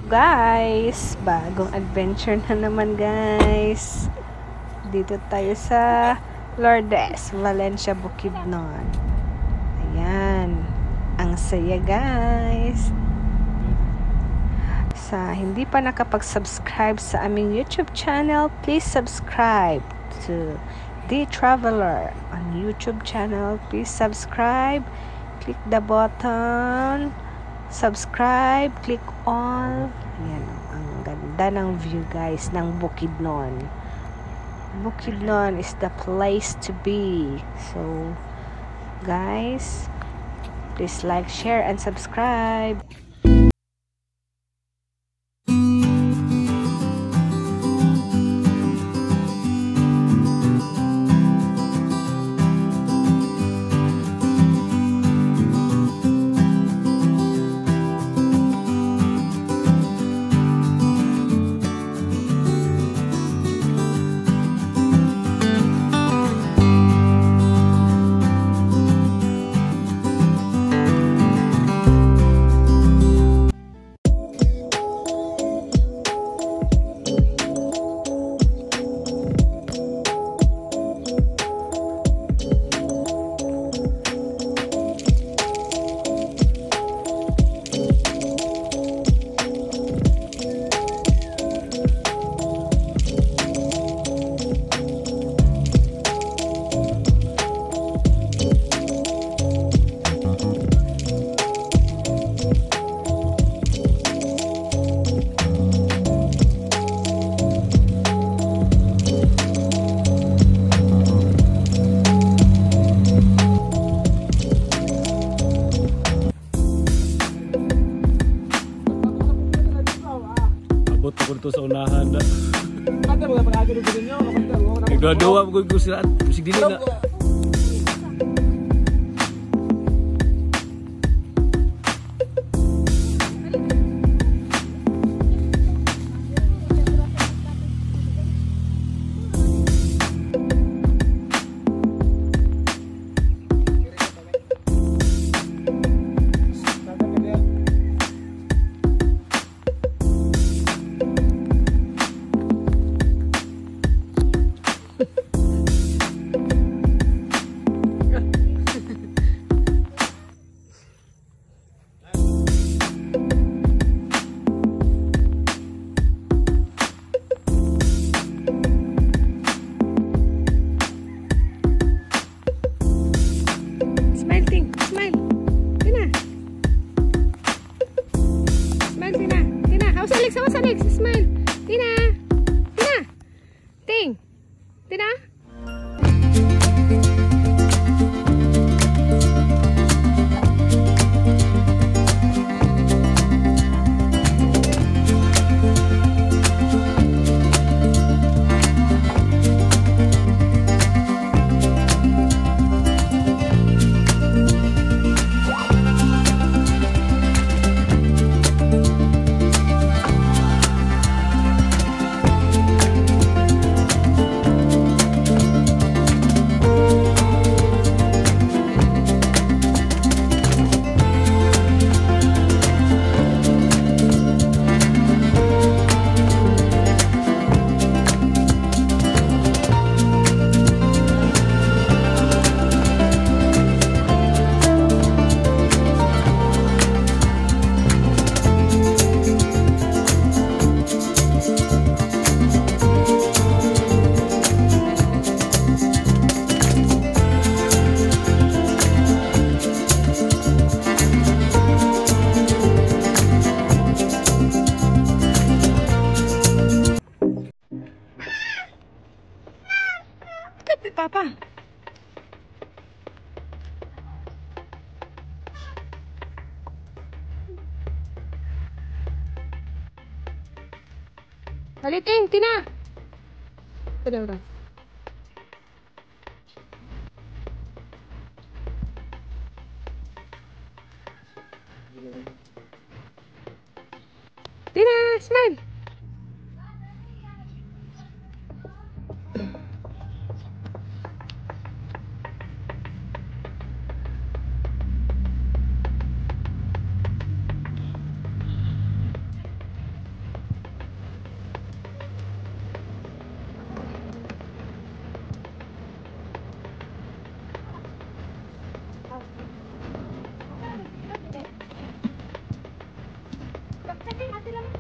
Guys, bagong adventure na naman guys. Dito tayo sa Lourdes, Valencia, Bukidnon. Ayan, ang saya guys. Sa hindi pa nakapag-subscribe sa aming YouTube channel, please subscribe to The Traveler on YouTube channel. Please subscribe, click the button subscribe, click all. Ayan, ang ganda ng view guys ng Bukidnon. Bukidnon is the place to be. So guys, please like, share, and subscribe. Abot sa unahan na. Ada mga pag-agad ng ganyan, Nagdadawa ko sila. Musik dili na. Alex, smile. Tina. Tina. Ting. Tina. Papa. Haliting, Tina. Udah. Tina, smile. Ate lang.